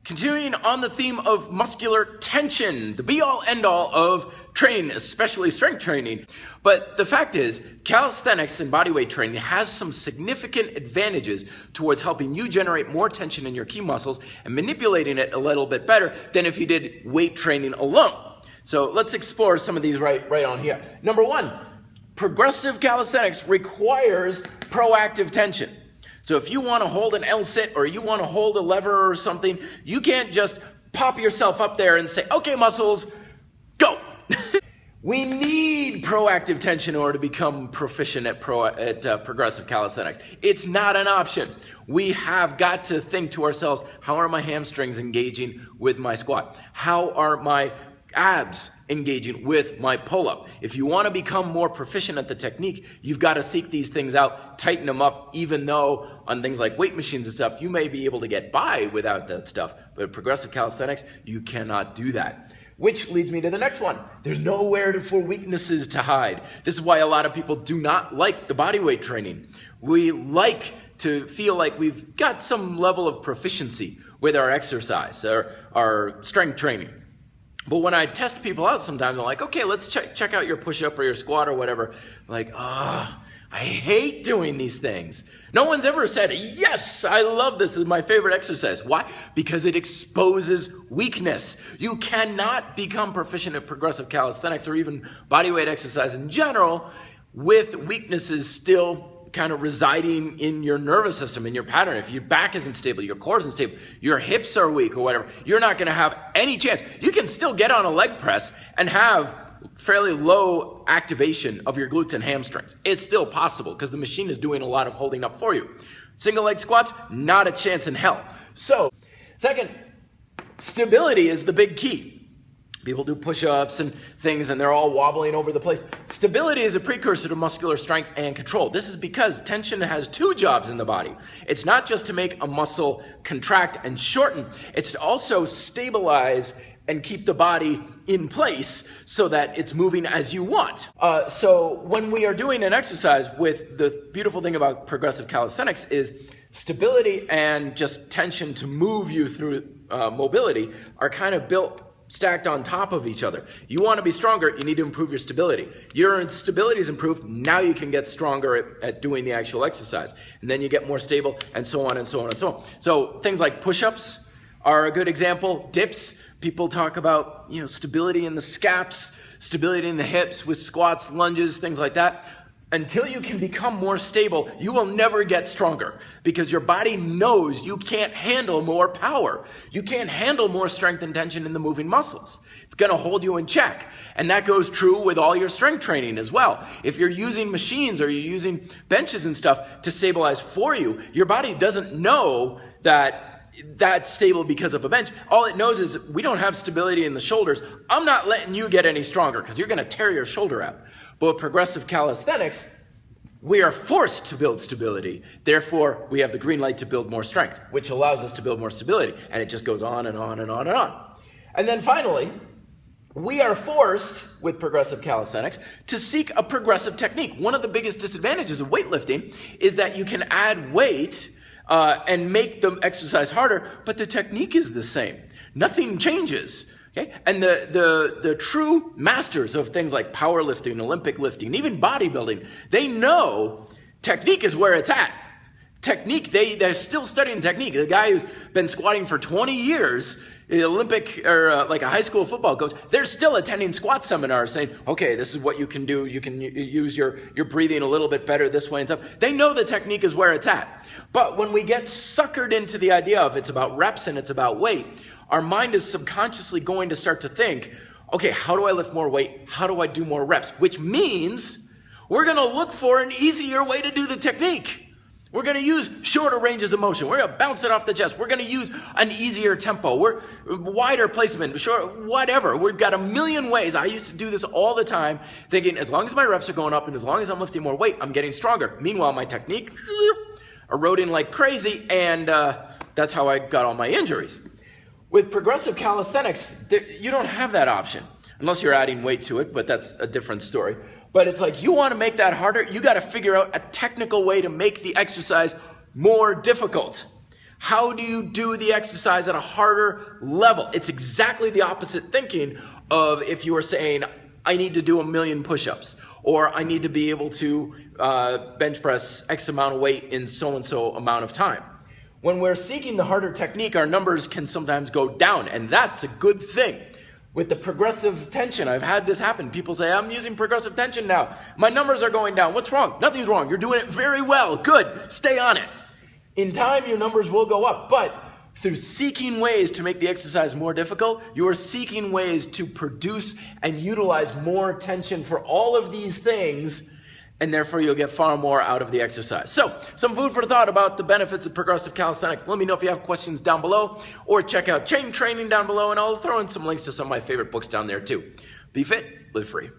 Continuing on the theme of muscular tension, the be-all, end-all of training, especially strength training. But the fact is, calisthenics and bodyweight training has some significant advantages towards helping you generate more tension in your key muscles and manipulating it a little bit better than if you did weight training alone. So let's explore some of these right on here. Number one, progressive calisthenics requires proactive tension. So if you want to hold an L-sit or you want to hold a lever or something, you can't just pop yourself up there and say, okay, muscles, go. We need proactive tension in order to become proficient at progressive calisthenics. It's not an option. We have got to think to ourselves, how are my hamstrings engaging with my squat? How are my abs engaging with my pull-up? If you want to become more proficient at the technique, you've got to seek these things out, tighten them up, even though on things like weight machines and stuff, you may be able to get by without that stuff. But at progressive calisthenics, you cannot do that. Which leads me to the next one. There's nowhere for weaknesses to hide. This is why a lot of people do not like the bodyweight training. We like to feel like we've got some level of proficiency with our exercise or our strength training. But when I test people out sometimes, I'm like, okay, let's check out your push-up or your squat or whatever. I'm like, I hate doing these things. No one's ever said, yes, I love this. This is my favorite exercise. Why? Because it exposes weakness. You cannot become proficient at progressive calisthenics or even bodyweight exercise in general with weaknesses still kind of residing in your nervous system, in your pattern. If your back isn't stable, your core isn't stable, your hips are weak or whatever, you're not going to have any chance. You can still get on a leg press and have fairly low activation of your glutes and hamstrings. It's still possible because the machine is doing a lot of holding up for you. Single leg squats, not a chance in hell. So, second, stability is the big key. People do push-ups and things and they're all wobbling over the place. Stability is a precursor to muscular strength and control. This is because tension has two jobs in the body. It's not just to make a muscle contract and shorten. It's to also stabilize and keep the body in place so that it's moving as you want. So when we are doing an exercise, with the beautiful thing about progressive calisthenics is stability and just tension to move you through mobility are kind of stacked on top of each other. You want to be stronger, you need to improve your stability. Your stability is improved, now you can get stronger at doing the actual exercise. And then you get more stable, and so on and so on and so on. So things like push-ups are a good example. Dips, people talk about stability in the scaps, stability in the hips with squats, lunges, things like that. Until you can become more stable, you will never get stronger because your body knows you can't handle more power. You can't handle more strength and tension in the moving muscles. It's going to hold you in check. And that goes true with all your strength training as well. If you're using machines or you're using benches and stuff to stabilize for you, your body doesn't know that that's stable because of a bench. All it knows is we don't have stability in the shoulders. I'm not letting you get any stronger because you're going to tear your shoulder out. But with progressive calisthenics, we are forced to build stability. Therefore, we have the green light to build more strength, which allows us to build more stability. And it just goes on and on and on and on. And then finally, we are forced, with progressive calisthenics, to seek a progressive technique. One of the biggest disadvantages of weightlifting is that you can add weight and make the exercise harder, but the technique is the same. Nothing changes. Okay? And the true masters of things like powerlifting, Olympic lifting, even bodybuilding, they know technique is where it's at. Technique, they're still studying technique. The guy who's been squatting for 20 years, the Olympic or like a high school football coach, they're still attending squat seminars saying, okay, this is what you can do. You can use your breathing a little bit better this way and stuff. They know the technique is where it's at. But when we get suckered into the idea of it's about reps and it's about weight, our mind is subconsciously going to start to think, okay, how do I lift more weight? How do I do more reps? Which means we're going to look for an easier way to do the technique. We're going to use shorter ranges of motion. We're going to bounce it off the chest. We're going to use an easier tempo. We're wider placement, short, whatever. We've got a million ways. I used to do this all the time, thinking as long as my reps are going up and as long as I'm lifting more weight, I'm getting stronger. Meanwhile, my technique eroding like crazy, and that's how I got all my injuries. With progressive calisthenics, you don't have that option, unless you're adding weight to it, but that's a different story. But it's like you want to make that harder, you got to figure out a technical way to make the exercise more difficult. How do you do the exercise at a harder level? It's exactly the opposite thinking of if you were saying, I need to do 1,000,000 push-ups, or I need to be able to bench press X amount of weight in so-and-so amount of time. When we're seeking the harder technique, our numbers can sometimes go down, and that's a good thing. With the progressive tension, I've had this happen. People say, I'm using progressive tension now. My numbers are going down. What's wrong? Nothing's wrong. You're doing it very well. Good. Stay on it. In time, your numbers will go up, but through seeking ways to make the exercise more difficult, you are seeking ways to produce and utilize more tension for all of these things, and therefore you'll get far more out of the exercise. So, some food for thought about the benefits of progressive calisthenics. Let me know if you have questions down below, or check out Chain Training down below, and I'll throw in some links to some of my favorite books down there too. Be fit, live free.